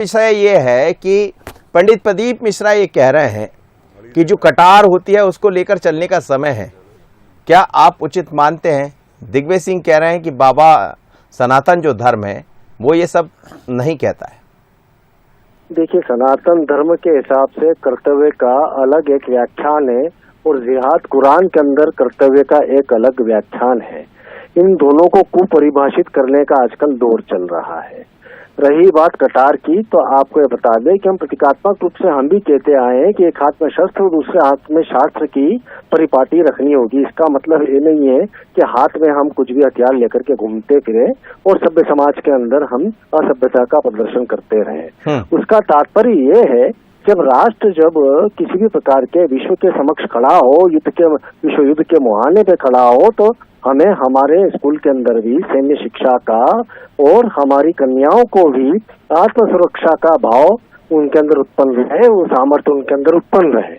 विषय ये है कि पंडित प्रदीप मिश्रा ये कह रहे हैं कि जो कटार होती है उसको लेकर चलने का समय है। क्या आप उचित मानते हैं? दिग्विजय सिंह कह रहे हैं कि बाबा सनातन जो धर्म है वो ये सब नहीं कहता है। देखिए, सनातन धर्म के हिसाब से कर्तव्य का अलग एक व्याख्यान है और जिहाद कुरान के अंदर कर्तव्य का एक अलग व्याख्यान है। इन दोनों को कुपरिभाषित करने का आजकल दौर चल रहा है। रही बात कटार की, तो आपको ये बता दें कि हम प्रतीकात्मक रूप से हम भी कहते आए हैं कि एक हाथ में शस्त्र और दूसरे हाथ में शास्त्र की परिपाटी रखनी होगी। इसका मतलब ये नहीं है कि हाथ में हम कुछ भी हथियार लेकर के घूमते फिरे और सभ्य समाज के अंदर हम असभ्यता का प्रदर्शन करते रहे। उसका तात्पर्य ये है, जब राष्ट्र जब किसी भी प्रकार के विश्व के समक्ष खड़ा हो, विश्व युद्ध के मुहाने पे खड़ा हो, तो हमें हमारे स्कूल के अंदर भी सैन्य शिक्षा का और हमारी कन्याओं को भी आत्म सुरक्षा का भाव उनके अंदर उत्पन्न रहे, वो सामर्थ्य उनके अंदर उत्पन्न रहे।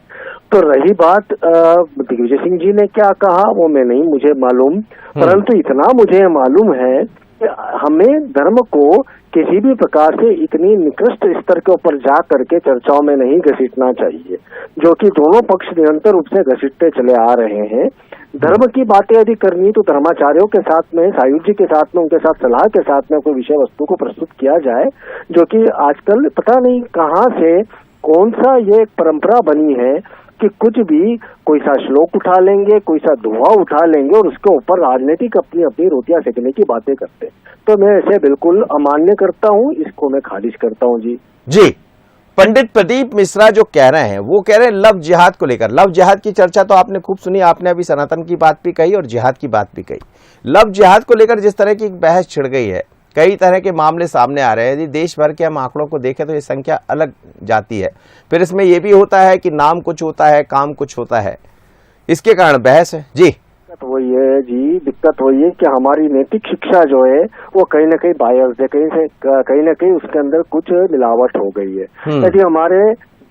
तो रही बात दिग्विजय सिंह जी ने क्या कहा वो मैं नहीं मुझे मालूम, परंतु इतना मुझे मालूम है कि हमें धर्म को किसी भी प्रकार से इतनी निकृष्ट स्तर के ऊपर जा करके चर्चाओं में नहीं घसीटना चाहिए, जो कि दोनों पक्ष निरंतर रूप से घसीटते चले आ रहे हैं। धर्म की बातें यदि करनी तो धर्माचार्यों के साथ में, सायुज्य के साथ में, उनके साथ सलाह के साथ में कोई विषय वस्तु को प्रस्तुत किया जाए, जो कि आजकल पता नहीं कहाँ से कौन सा ये परंपरा बनी है कि कुछ भी कोई सा श्लोक उठा लेंगे, कोई सा दुआ उठा लेंगे और उसके ऊपर राजनीतिक अपनी अपनी रोटियां सेकने की बातें करते हैं। तो मैं इसे बिल्कुल अमान्य करता हूँ, इसको मैं खारिज करता हूँ। जी, पंडित प्रदीप मिश्रा जो कह रहे हैं वो कह रहे हैं लव जिहाद को लेकर। लव जिहाद की चर्चा तो आपने खूब सुनी, आपने अभी सनातन की बात भी कही और जिहाद की बात भी कही। लव जिहाद को लेकर जिस तरह की बहस छिड़ गई है, कई तरह के मामले सामने आ रहे हैं। यदि देश भर के हम आंकड़ों को देखें तो ये संख्या अलग जाती है। फिर इसमें यह भी होता है कि नाम कुछ होता है, काम कुछ होता है, इसके कारण बहस है। जी, दिक्कत वही है कि हमारी नैतिक शिक्षा जो है वो कहीं ना कहीं बायस है, कहीं ना कहीं उसके अंदर कुछ मिलावट हो गई है। यदि हमारे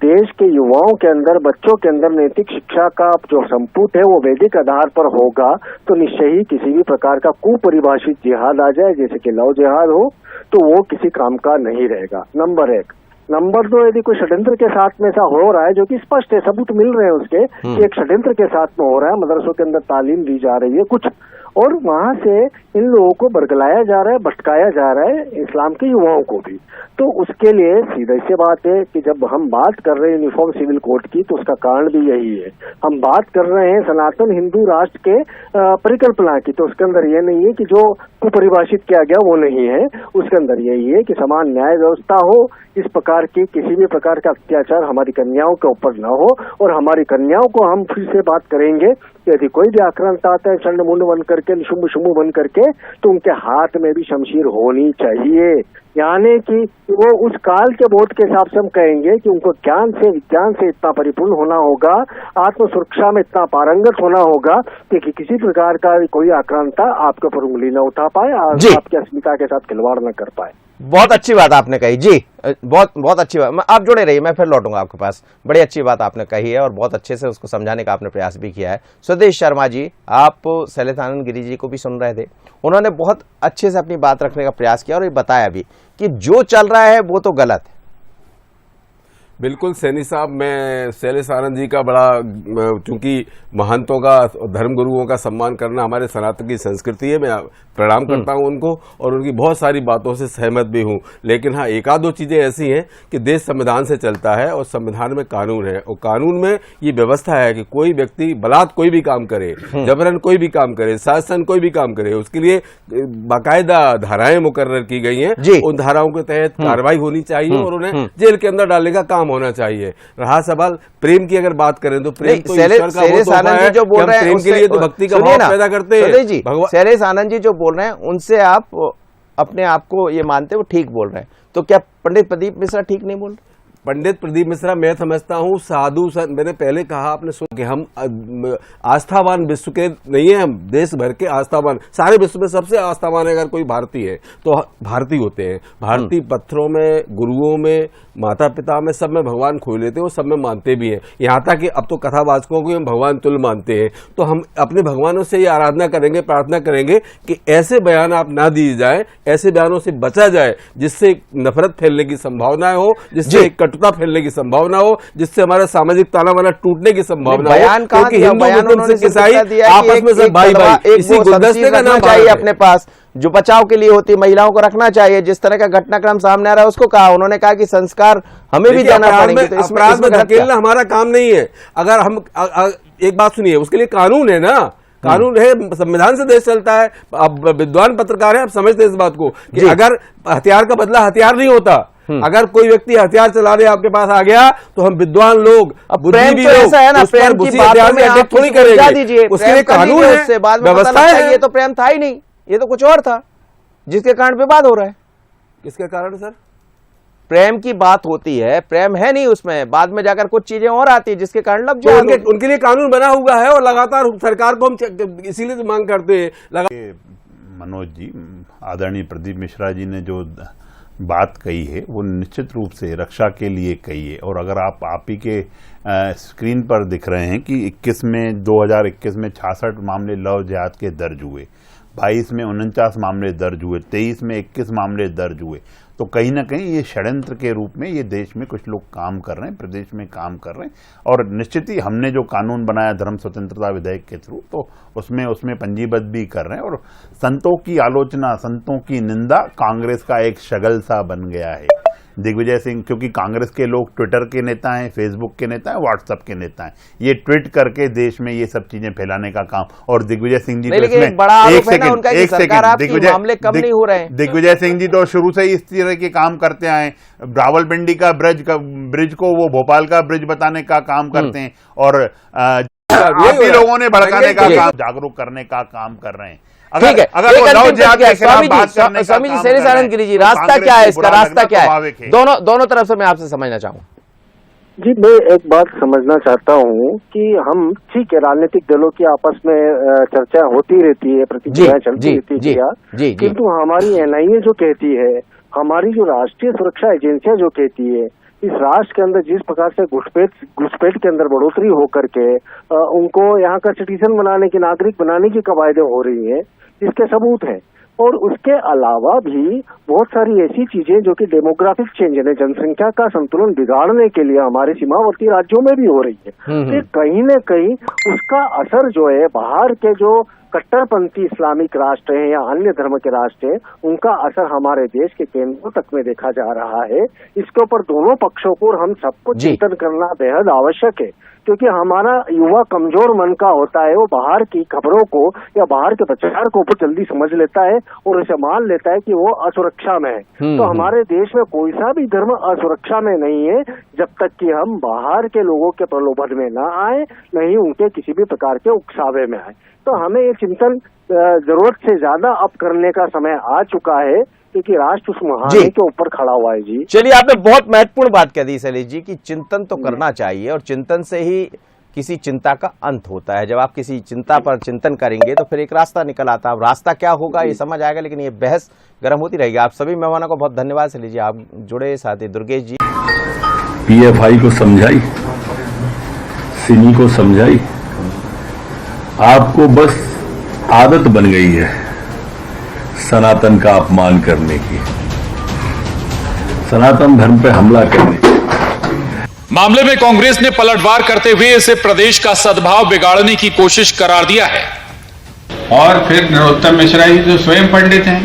देश के युवाओं के अंदर, बच्चों के अंदर नैतिक शिक्षा का जो संपुट है वो वैदिक आधार पर होगा, तो निश्चय ही किसी भी प्रकार का कुपरिभाषित जिहाद आ जाए, जैसे कि लव जिहाद हो, तो वो किसी काम का नहीं रहेगा। नंबर एक। नंबर दो, यदि कोई षड्यंत्र के साथ में ऐसा हो रहा है, जो कि स्पष्ट है, सबूत मिल रहे हैं उसके कि एक षड्यंत्र के साथ में हो रहा है, मदरसों के अंदर तालीम दी जा रही है कुछ, और वहां से इन लोगों को बरगलाया जा रहा है, भटकाया जा रहा है, इस्लाम के युवाओं को भी। तो उसके लिए सीधी सी बात है कि जब हम बात कर रहे हैं यूनिफॉर्म सिविल कोड की, तो उसका कारण भी यही है। हम बात कर रहे हैं सनातन हिंदू राष्ट्र के परिकल्पना की, तो उसके अंदर ये नहीं है कि जो कुपरिभाषित किया गया वो नहीं है। उसके अंदर यही है कि समान न्याय व्यवस्था हो, इस प्रकार के किसी भी प्रकार का अत्याचार हमारी कन्याओं के ऊपर न हो, और हमारी कन्याओं को हम फिर से बात करेंगे कि यदि कोई भी आक्रांत आता है चंड मुंड बन करके, निशुम्भ शुम्भ बन करके, तो उनके हाथ में भी शमशीर होनी चाहिए। यानी कि वो उस काल के बोध के हिसाब से हम कहेंगे कि उनको ज्ञान से, विज्ञान से इतना परिपूर्ण होना होगा, आत्म सुरक्षा में इतना पारंगत होना होगा कि किसी प्रकार का कोई आक्रांता आपके ऊपर उंगली न उठा पाए, आपकी अस्मिता के साथ खिलवाड़ न कर पाए। बहुत अच्छी बात आपने कही जी, बहुत अच्छी बात। आप जुड़े रहिए, मैं फिर लौटूंगा आपके पास। बड़ी अच्छी बात आपने कही है और बहुत अच्छे से उसको समझाने का आपने प्रयास भी किया है। स्वदेश शर्मा जी, आप शैलेशानंद गिरी जी को भी सुन रहे थे, उन्होंने बहुत अच्छे से अपनी बात रखने का प्रयास किया और ये बताया भी कि जो चल रहा है वो तो गलत है। बिल्कुल सैनी साहब, मैं शैलेशानंद जी का बड़ा, चूंकि महंतों का, धर्म गुरुओं का सम्मान करना हमारे सनातन की संस्कृति है, मैं प्रणाम करता हूं उनको और उनकी बहुत सारी बातों से सहमत भी हूं। लेकिन हाँ, एक आध दो चीजें ऐसी हैं कि देश संविधान से चलता है और संविधान में कानून है, और कानून में ये व्यवस्था है कि कोई व्यक्ति बलात् कोई भी काम करे, जबरन कोई भी काम करे, शासन कोई भी काम करे, उसके लिए बाकायदा धाराएं मुकर्रर की गई हैं। उन धाराओं के तहत कार्रवाई होनी चाहिए और उन्हें जेल के अंदर डालने का काम होना चाहिए। रहा सवाल प्रेम की, अगर बात करें तो प्रेम तो ईश्वर का वो तोहफा है, जो बोल रहे हैं प्रेम के लिए तो भक्ति का भाव पैदा करते हैं। शैलेशानंद जी जो बोल रहे हैं उनसे आप अपने आप को ये मानते हो ठीक बोल रहे हैं, तो क्या पंडित प्रदीप मिश्रा ठीक नहीं बोल रहे? पंडित प्रदीप मिश्रा मैं समझता हूँ साधु संत, मैंने पहले कहा आपने सुन कि हम आस्थावान विश्व के नहीं है, हम देश भर के आस्थावान, सारे विश्व में सबसे आस्थावान अगर कोई भारतीय है तो भारतीय होते हैं। भारतीय पत्थरों में, गुरुओं में, माता पिता में, सब में भगवान खोए लेते हैं, वो सब में मानते भी हैं। यहाँ तक कि अब तो कथावाचकों को हम भगवान तुल्य मानते हैं। तो हम अपने भगवानों से ये आराधना करेंगे, प्रार्थना करेंगे कि ऐसे बयान आप ना दिए जाए, ऐसे बयानों से बचा जाए जिससे नफरत फैलने की संभावना हो, जिससे कटुता फैलने की संभावना हो, जिससे हमारा सामाजिक तानाबाना टूटने की संभावना हो। क्योंकि हिंदू मुस्लिम सिख ईसाई आपस में सब भाई भाई, इसी गुलदस्ते का नाम चाहिए अपने पास जो बचाव के लिए होती है, महिलाओं को रखना चाहिए। जिस तरह का घटनाक्रम सामने आ रहा है उसको कहा, उन्होंने कहा कि संस्कार हमें भी देना पड़ेंगे। तो अपराध में धकेलना हमारा काम नहीं है। अगर हम एक बात सुनिए, उसके लिए कानून है ना, कानून है, संविधान से देश चलता है। अब विद्वान पत्रकार है, आप समझते हैं इस बात को कि अगर हथियार का बदला हथियार नहीं होता, अगर कोई व्यक्ति हथियार चलाने आपके पास आ गया तो हम विद्वान लोग, बुद्धिजीवी लोग ऐसा है ना, प्रेम की बातों में आप थोड़ी करेंगे। उसके लिए कानून है, व्यवस्था है। ये तो प्रेम था ही नहीं, ये तो कुछ और था जिसके कारण विवाद हो रहा है। किसके कारण सर? प्रेम की बात होती है, प्रेम है नहीं उसमें, बाद में जाकर कुछ चीजें और आती है जिसके कारण लग जाए। उनके लिए कानून बना हुआ है और लगातार सरकार को हम इसीलिए तो मांग करते हैं। मनोज जी, आदरणीय प्रदीप मिश्रा जी ने जो बात कही है वो निश्चित रूप से रक्षा के लिए कही है। और अगर आप ही के स्क्रीन पर दिख रहे हैं कि 2021 में 66 मामले लव जिहाद के दर्ज हुए, 22 में 49 मामले दर्ज हुए, 23 में 21 मामले दर्ज हुए। तो कहीं ना कहीं ये षड्यंत्र के रूप में ये देश में कुछ लोग काम कर रहे हैं, प्रदेश में काम कर रहे हैं। और निश्चित ही हमने जो कानून बनाया धर्म स्वतंत्रता विधेयक के थ्रू, तो उसमें पंजीबद्ध भी कर रहे हैं। और संतों की आलोचना, संतों की निंदा कांग्रेस का एक शगल सा बन गया है। दिग्विजय सिंह, क्योंकि कांग्रेस के लोग ट्विटर के नेता हैं, फेसबुक के नेता हैं, व्हाट्सएप के नेता हैं, ये ट्वीट करके देश में ये सब चीजें फैलाने का काम। और दिग्विजय सिंह जी तो इसमें दिग्विजय सिंह जी तो शुरू से ही इस तरह के काम करते आए। रावलपिंडी का ब्रिज को वो भोपाल का ब्रिज बताने का काम करते हैं और आप भी लोगों ने भड़काने का काम, जागरूक करने का काम कर रहे हैं। ठीक है, स्वामी जी शैलेश आनंद गिरी जी, रास्ता क्या है इसका, रास्ता क्या है? दोनों तरफ से मैं आपसे समझना चाहूँ। जी, मैं एक बात समझना चाहता हूँ कि हम ठीक है, राजनीतिक दलों की आपस में चर्चा होती रहती है, प्रतिक्रिया चलती रहती है, किंतु हमारी एनआईए जो कहती है, हमारी जो राष्ट्रीय सुरक्षा एजेंसियां जो कहती है, इस राष्ट्र के अंदर जिस प्रकार से घुसपैठ के अंदर बढ़ोतरी होकर के उनको यहाँ का सिटीजन बनाने की, नागरिक बनाने की कवायदें हो रही हैं, इसके सबूत हैं। और उसके अलावा भी बहुत सारी ऐसी चीजें जो कि डेमोग्राफिक चेंज है, जनसंख्या का संतुलन बिगाड़ने के लिए हमारे सीमावर्ती राज्यों में भी हो रही है। तो कहीं न कहीं उसका असर जो है, बाहर के जो कट्टरपंथी इस्लामिक राष्ट्र हैं या अन्य धर्म के राष्ट्र हैं, उनका असर हमारे देश के केंद्रों तक में देखा जा रहा है। इसके ऊपर दोनों पक्षों को और हम सबको चिंतन करना बेहद आवश्यक है, क्योंकि हमारा युवा कमजोर मन का होता है, वो बाहर की खबरों को या बाहर के प्रचार को जल्दी समझ लेता है और इसे मान लेता है कि वो असुरक्षा में है। तो हमारे देश में कोई सा भी धर्म असुरक्षा में नहीं है जब तक कि हम बाहर के लोगों के प्रलोभन में न आए, नहीं उनके किसी भी प्रकार के उकसावे में आए। तो हमें ये चिंतन जरूरत से ज्यादा अब करने का समय आ चुका है, क्योंकि राष्ट्र उस महान के ऊपर खड़ा हुआ है। जी चलिए, आपने बहुत महत्वपूर्ण बात कह दी शैलेश जी कि चिंतन तो करना चाहिए और चिंतन से ही किसी चिंता का अंत होता है। जब आप किसी चिंता पर चिंतन करेंगे तो फिर एक रास्ता निकल आता है। अब रास्ता क्या होगा ये समझ आएगा, लेकिन ये बहस गर्म होती रहेगी। आप सभी मेहमानों को बहुत धन्यवाद शैलेश जी, आप जुड़े, साथ ही दुर्गेश जी। पीएफआई को समझाई, सिमी को समझाई, आपको बस आदत बन गई है सनातन का अपमान करने की, सनातन धर्म पे हमला करने की। मामले में कांग्रेस ने पलटवार करते हुए इसे प्रदेश का सद्भाव बिगाड़ने की कोशिश करार दिया है। और फिर नरोत्तम मिश्रा जी जो स्वयं पंडित हैं,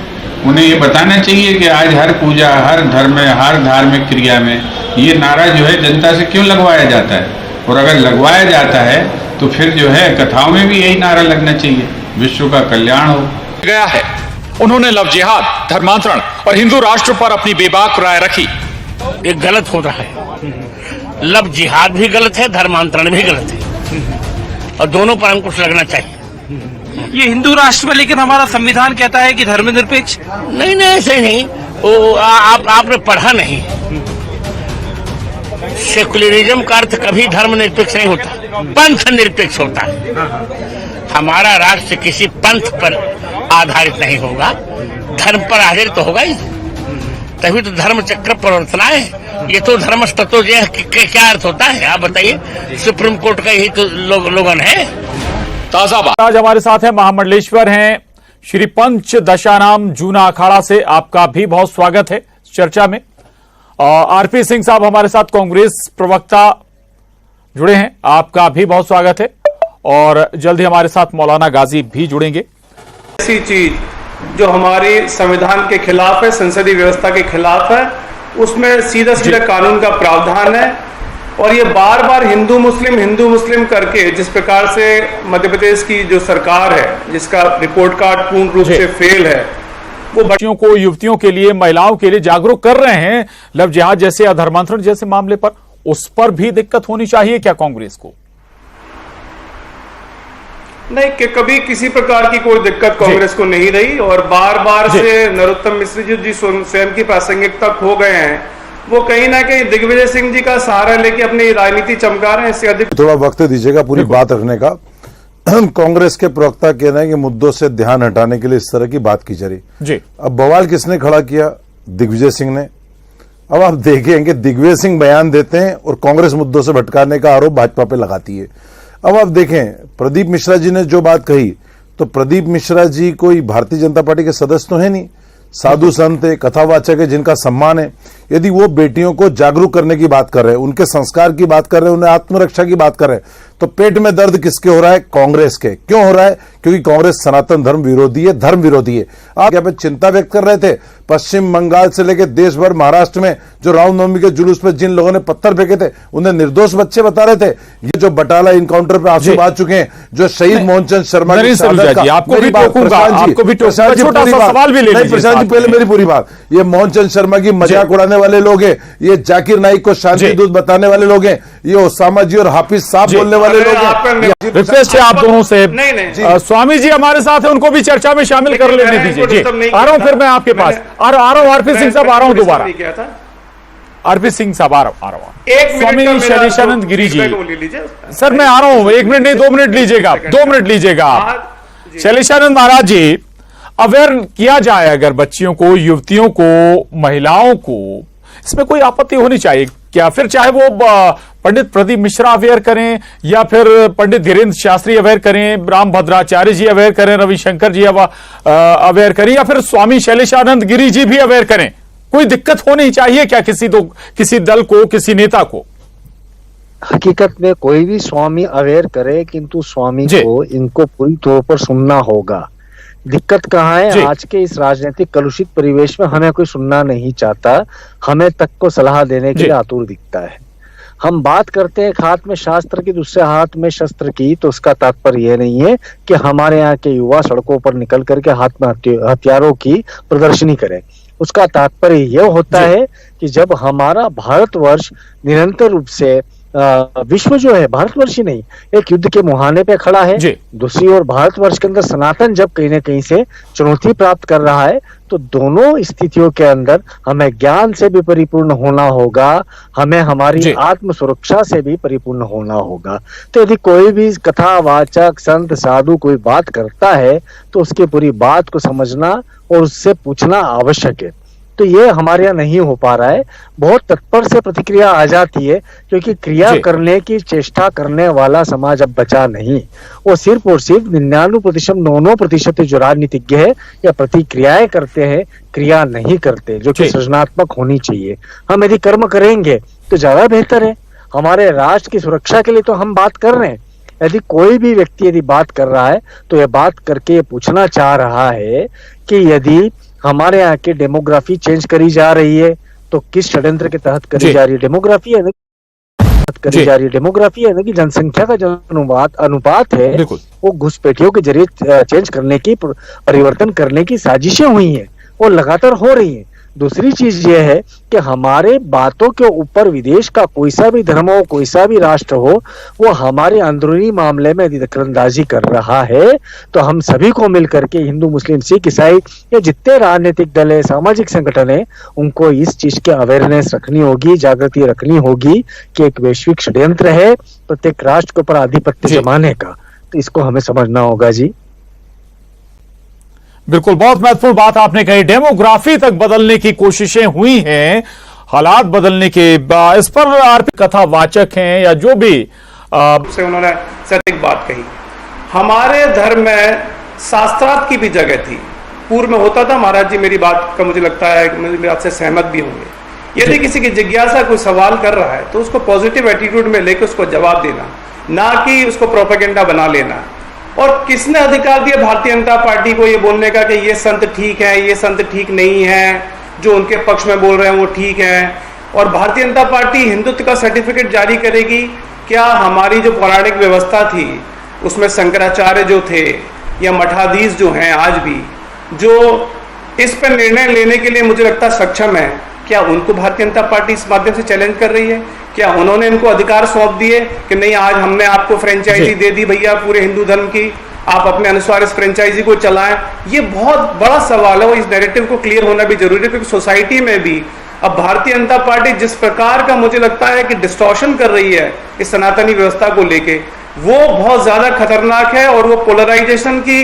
उन्हें ये बताना चाहिए कि आज हर पूजा, हर धर्म में, हर धार्मिक क्रिया में ये नारा जो है जनता से क्यों लगवाया जाता है। और अगर लगवाया जाता है तो फिर जो है कथाओं में भी यही नारा लगना चाहिए, विश्व का कल्याण हो गया है। उन्होंने लव जिहाद, धर्मांतरण और हिंदू राष्ट्र पर अपनी बेबाक राय रखी। ये गलत हो रहा है, लव जिहाद भी गलत है, धर्मांतरण भी गलत है, और दोनों पर अंकुश लगना चाहिए। ये हिंदू राष्ट्र में, लेकिन हमारा संविधान कहता है कि धर्मनिरपेक्ष। नहीं, ऐसे नहीं, वो आपने पढ़ा नहीं। सेकुलरिज्म का अर्थ कभी धर्मनिरपेक्ष नहीं होता, पंथ निरपेक्ष होता है। हमारा राष्ट्र किसी पंथ पर आधारित नहीं होगा, धर्म पर आधारित तो होगा ही, तभी तो धर्म चक्र परिवर्तना है। ये तो धर्म तत्व क्या अर्थ होता है आप बताइए? सुप्रीम कोर्ट का यही तो लोगन है। ताजा बात आज हमारे साथ है महामंडलेश्वर हैं श्री पंच दशानाम जूना अखाड़ा से। आपका भी बहुत स्वागत है चर्चा में। आरपी सिंह साहब हमारे साथ कांग्रेस प्रवक्ता जुड़े हैं, आपका भी बहुत स्वागत है। और जल्द ही हमारे साथ मौलाना गाजी भी जुड़ेंगे। ऐसी चीज जो हमारे संविधान के खिलाफ है, संसदीय व्यवस्था के खिलाफ है, उसमें सीधा सीधा कानून का प्रावधान है। और ये बार बार हिंदू मुस्लिम करके जिस प्रकार से मध्य प्रदेश की जो सरकार है, जिसका रिपोर्ट कार्ड पूर्ण रूप से फेल है, वो बच्चियों को, युवतियों के लिए, महिलाओं के लिए जागरूक कर रहे हैं लव जिहाद जैसे, अधर्मांतरण जैसे मामले पर, उस पर भी दिक्कत होनी चाहिए क्या कांग्रेस को? नहीं, कि कभी किसी प्रकार की कोई दिक्कत कांग्रेस को नहीं रही। और बार बार से नरोत्तम मिश्र जी स्वयं की प्रासंगिकता खो गए हैं। वो कहीं ना कहीं दिग्विजय सिंह जी का सहारा लेके अपनी राजनीति चमका रहे हैं। इससे अधिक थोड़ा वक्त दीजिएगा पूरी बात रखने का। कांग्रेस के प्रवक्ता कह रहे हैं कि मुद्दों से ध्यान हटाने के लिए इस तरह की बात की जा रही जी। अब बवाल किसने खड़ा किया? दिग्विजय सिंह ने। अब आप देखें कि दिग्विजय सिंह बयान देते हैं और कांग्रेस मुद्दों से भटकाने का आरोप भाजपा पे लगाती है। अब आप देखें प्रदीप मिश्रा जी ने जो बात कही, तो प्रदीप मिश्रा जी कोई भारतीय जनता पार्टी के सदस्य तो है नहीं, साधु संत है, कथावाचक है, जिनका सम्मान है। यदि वो बेटियों को जागरूक करने की बात कर रहे हैं, उनके संस्कार की बात कर रहे हैं, उन्हें आत्मरक्षा की बात कर रहे हैं, तो पेट में दर्द किसके हो रहा है? कांग्रेस के। क्यों हो रहा है? क्योंकि कांग्रेस सनातन धर्म विरोधी है, धर्म विरोधी है। आप यहाँ पे चिंता व्यक्त कर रहे थे, पश्चिम बंगाल से लेकर देश भर, महाराष्ट्र में जो रामनवमी के जुलूस पर जिन लोगों ने पत्थर फेंके थे, उन्हें निर्दोष बच्चे बता रहे थे। ये जो बटाला इनकाउंटर पे आंसू आ चुके हैं, जो शहीद मोहनचंद शर्मा की शहादत का, पहले मेरी पूरी बात, ये मोहनचंद शर्मा की मजाक उड़ाने वाले लोग हैं, ये जाकिर नाइक को शांति दूत बताने वाले लोग हैं, ये ओसामा जी और हाफिज साहब बोलने वाले लोग हैं। रिक्वेस्ट है आप दोनों से। स्वामी जी हमारे साथ हैं, उनको भी चर्चा में शामिल कर लेने दीजिए जी। आ रहा हूं फिर मैं आपके पास, आ रहा हूं आरपी सिंह साहब, आ रहा हूं दोबारा। आरपी सिंह साहब आ रहा हूं। स्वामी शैलेशानंद गिरी जी, सर मैं आ रहा हूं, 1 मिनट नहीं 2 मिनट लीजिएगा, 2 मिनट लीजिएगा आप। शैलेशानंद महाराज जी, अवेयर किया जाए अगर बच्चियों को, युवतियों को, महिलाओं को, इसमें कोई आपत्ति होनी चाहिए क्या? फिर चाहे वो पंडित प्रदीप मिश्रा अवेयर करें, या फिर पंडित धीरेन्द्र शास्त्री अवेयर करें, राम भद्राचार्य जी अवेयर करें, रविशंकर जी अवेयर करें, या फिर स्वामी शैलेशानंद गिरी जी भी अवेयर करें, कोई दिक्कत होनी चाहिए क्या किसी दल को, किसी नेता को? हकीकत में कोई भी स्वामी अवेयर करे, किंतु स्वामी को इनको पूरी तौर पर सुनना होगा। दिक्कत कहाँ है? आज के इस राजनीतिक कलुषित परिवेश में हमें कोई सुनना नहीं चाहता, हमें तक को सलाह देने के लिए आतुर दिखता है। हम बात करते हैं एक हाथ में शास्त्र की, दूसरे हाथ में शस्त्र की, तो उसका तात्पर्य यह नहीं है कि हमारे यहाँ के युवा सड़कों पर निकल करके हाथ में हथियारों की प्रदर्शनी करें। उसका तात्पर्य यह होता है कि जब हमारा भारतवर्ष निरंतर रूप से विश्व जो है, भारतवर्ष ही नहीं, एक युद्ध के मुहाने पे खड़ा है, दूसरी ओर भारतवर्ष के अंदर सनातन जब कहीं ना कहीं से चुनौती प्राप्त कर रहा है, तो दोनों स्थितियों के अंदर हमें ज्ञान से भी परिपूर्ण होना होगा, हमें हमारी आत्म सुरक्षा से भी परिपूर्ण होना होगा। तो यदि कोई भी कथावाचक, संत, साधु कोई बात करता है, तो उसकी पूरी बात को समझना और उससे पूछना आवश्यक है। तो ये हमारे यहाँ नहीं हो पा रहा है। बहुत तत्पर से प्रतिक्रिया आ जाती है, क्योंकि क्रिया करने की चेष्टा करने वाला समाज अब बचा नहीं। वो सिर्फ और सिर्फ 99% जो राजनीतिज्ञ है या प्रतिक्रियाएं करते हैं, क्रिया नहीं करते, जो कि सृजनात्मक होनी चाहिए। हम यदि कर्म करेंगे तो ज्यादा बेहतर है। हमारे राष्ट्र की सुरक्षा के लिए तो हम बात कर रहे हैं। यदि कोई भी व्यक्ति यदि बात कर रहा है, तो यह बात करके पूछना चाह रहा है कि यदि हमारे यहाँ की डेमोग्राफी चेंज करी जा रही है, तो किस षड्यंत्र के तहत करी जा रही है? डेमोग्राफी है ना कि जनसंख्या का जो अनुपात है, वो घुसपैठियों के जरिए चेंज करने की, परिवर्तन करने की साजिशें हुई हैं, वो लगातार हो रही हैं। दूसरी चीज ये है कि हमारे बातों के ऊपर विदेश का कोई सा भी धर्म हो, कोई सा भी राष्ट्र हो, वो हमारे अंदरूनी मामले में दखलंदाजी कर रहा है। तो हम सभी को मिलकर के, हिंदू, मुस्लिम, सिख, ईसाई, ये जितने राजनीतिक दल है, सामाजिक संगठन है, उनको इस चीज की अवेयरनेस रखनी होगी, जागृति रखनी होगी कि एक वैश्विक षड्यंत्र है प्रत्येक राष्ट्र के ऊपर आधिपत्य जमाने का। तो इसको हमें समझना होगा जी। बिल्कुल, बहुत महत्वपूर्ण बात आपने कही। डेमोग्राफी तक बदलने की कोशिशें हुई हैं, हालात बदलने के। इस पर आरपी कथावाचक हैं या जो भी से उन्होंने सटीक बात कही। हमारे धर्म में शास्त्रार्थ की भी जगह थी, पूर्व में होता था। महाराज जी मेरी बात का मुझे लगता है कि मेरी बात से सहमत भी होंगे। यदि किसी की जिज्ञासा कोई सवाल कर रहा है तो उसको पॉजिटिव एटीट्यूड में लेकर उसको जवाब देना, ना कि उसको प्रोपेगेंडा बना लेना। और किसने अधिकार दिया भारतीय जनता पार्टी को ये बोलने का कि ये संत ठीक है, ये संत ठीक नहीं है, जो उनके पक्ष में बोल रहे हैं वो ठीक है। और भारतीय जनता पार्टी हिंदुत्व का सर्टिफिकेट जारी करेगी क्या? हमारी जो पौराणिक व्यवस्था थी उसमें शंकराचार्य जो थे या मठाधीश जो हैं आज भी, जो इस पर निर्णय लेने के लिए मुझे लगता है सक्षम है, क्या उनको भारतीय जनता पार्टी इस माध्यम से चैलेंज कर रही है? क्या उन्होंने इनको अधिकार सौंप दिए कि नहीं आज हमने आपको फ्रेंचाइजी दे दी भैया पूरे हिंदू धर्म की, आप अपने अनुसार इस फ्रेंचाइजी को चलाएं? ये बहुत बड़ा सवाल है और इस नैरेटिव को क्लियर होना भी जरूरी है, क्योंकि सोसाइटी में भी अब भारतीय जनता पार्टी जिस प्रकार का मुझे लगता है कि डिस्टॉर्शन कर रही है इस सनातनी व्यवस्था को लेके, वो बहुत ज्यादा खतरनाक है और वो पोलराइजेशन की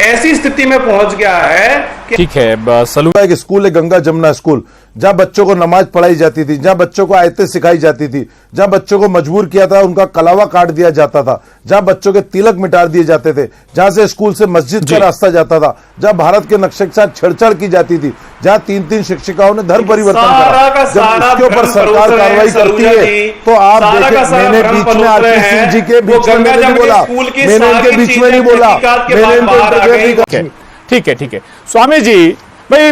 ऐसी स्थिति में पहुंच गया है कि ठीक है। सलूट एक स्कूल है गंगा जमुना स्कूल, जहां बच्चों को नमाज पढ़ाई जाती थी, जहां बच्चों को आयतें सिखाई जाती थी, जहां बच्चों को मजबूर किया था, उनका कलावा काट दिया जाता था, जहां बच्चों के तिलक मिटा दिए जाते थे, जहां से स्कूल से मस्जिद का रास्ता जाता था, जहां भारत के नक्शे के साथ छेड़छाड़ की जाती थी, जहां 3-3 शिक्षिकाओं ने धर्म परिवर्तन करा। जब इसके ऊपर सरकार कार्रवाई करती है तो आप देखें, मैंने बीच में आरपी सिंह जी के बीच में नहीं बोला, मैंने उनके बीच में नहीं बोला, मैंने इनको ठीक है स्वामी जी भाई,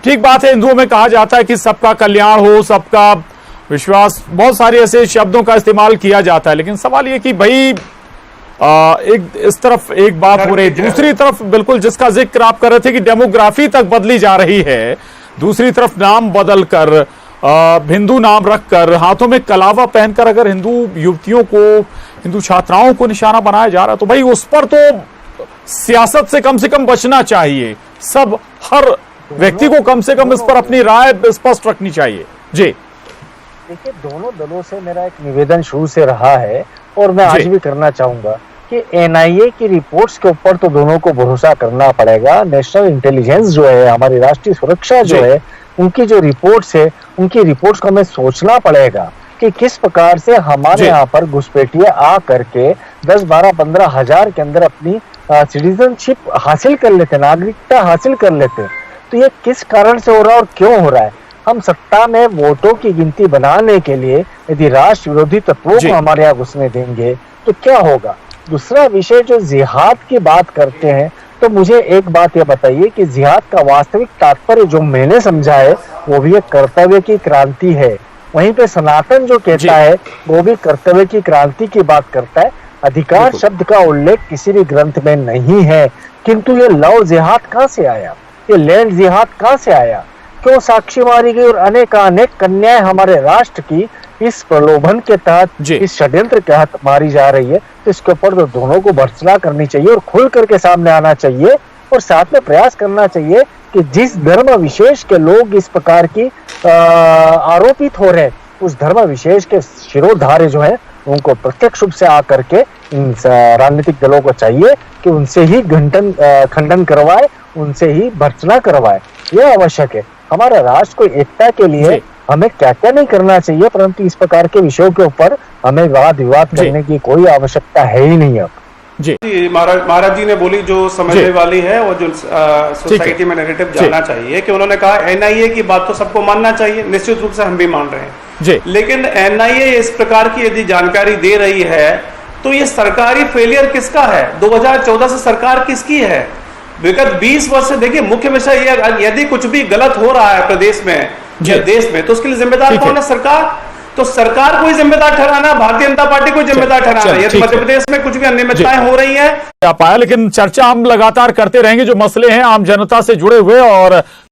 ठीक बात है। हिंदुओं में कहा जाता है कि सबका कल्याण हो, सबका विश्वास, बहुत सारे ऐसे शब्दों का इस्तेमाल किया जाता है। लेकिन सवाल ये कि भाई एक इस तरफ एक बात हो रही, दूसरी तरफ बिल्कुल जिसका जिक्र आप कर रहे थे कि डेमोग्राफी तक बदली जा रही है, दूसरी तरफ नाम बदल कर, हिंदू नाम रखकर, हाथों में कलावा पहनकर अगर हिंदू युवतियों को, हिंदू छात्राओं को निशाना बनाया जा रहा है, तो भाई उस पर तो सियासत से कम बचना चाहिए। सब, हर व्यक्ति को कम से कम इस पर अपनी राय स्पष्ट रखनी चाहिए। जी देखिए, दोनों दलों से मेरा एक निवेदन शुरू से रहा है और मैं आज भी करना चाहूंगा कि एनआईए की रिपोर्ट्स के ऊपर तो दोनों को भरोसा करना पड़ेगा। नेशनल इंटेलिजेंस जो है, हमारी राष्ट्रीय सुरक्षा जो है, उनकी जो रिपोर्ट्स है, उनकी रिपोर्ट्स को हमें सोचना पड़ेगा कि किस प्रकार से हमारे यहाँ पर घुसपैठिए आ करके 10, 12, 15 हजार के अंदर अपनी सिटीजनशिप हासिल कर लेते, नागरिकता हासिल कर लेते। तो ये किस कारण से हो रहा है और क्यों हो रहा है? हम सत्ता में वोटों की गिनती बनाने के लिए यदि राष्ट्र विरोधी तत्वों को हमारे यहाँ घुसने देंगे तो क्या होगा? दूसरा विषय जो जिहाद की बात करते हैं, तो मुझे एक बात यह बताइए कि जिहाद का वास्तविक तात्पर्य जो मैंने समझा है वो भी एक कर्तव्य की क्रांति है। वहीं पे सनातन जो कहता है वो भी कर्तव्य की क्रांति की बात करता है। अधिकार शब्द का उल्लेख किसी भी ग्रंथ में नहीं है, किंतु ये लव जिहाद कहाँ से आया? ये लैंड जिहाद कहाँ से आया? क्यों साक्षी मारी गई और अनेक कन्याएं हमारे राष्ट्र की इस प्रलोभन के तहत, इस षड्यंत्र के तहत मारी जा रही है? तो इसके ऊपर तो दोनों को भर्त्सना करनी चाहिए और खुल करके सामने आना चाहिए और साथ में प्रयास करना चाहिए कि जिस धर्म विशेष के लोग इस प्रकार की आरोपित हो रहे, उस धर्म विशेष के शिरोधार्य जो है उनको प्रत्यक्ष रूप से आकर के इन राजनीतिक दलों को चाहिए कि उनसे ही खंडन करवाए, उनसे ही भर्त्सना करवाए। यह आवश्यक है। हमारे राष्ट्र को एकता के लिए हमें क्या क्या नहीं करना चाहिए, परंतु इस प्रकार के विषयों के ऊपर हमें वाद विवाद करने की कोई आवश्यकता है ही नहीं। अब जी महाराज जी ने बोली जो समझने वाली है और जो सोसाइटी में नैरेटिव जाना चाहिए कि उन्होंने कहा एनआईए की बात तो सबको मानना चाहिए, निश्चित रूप से हम भी मान रहे हैं। लेकिन एनआईए इस प्रकार की यदि जानकारी दे रही है तो ये सरकारी फेलियर किसका है? 2014 से सरकार किसकी है? विगत 20 वर्ष से देखिए, मुख्य विषय ये, यदि कुछ भी गलत हो रहा है प्रदेश में या देश में तो उसके लिए जिम्मेदार कौन है? सरकार। तो सरकार को ही जिम्मेदार ठहराना, भारतीय जनता पार्टी को जिम्मेदार ठहराना। यदि मध्य प्रदेश में कुछ भी अनियमितताएं हो रही है पाया, लेकिन चर्चा हम लगातार करते रहेंगे। जो मसले हैं आम जनता से जुड़े हुए और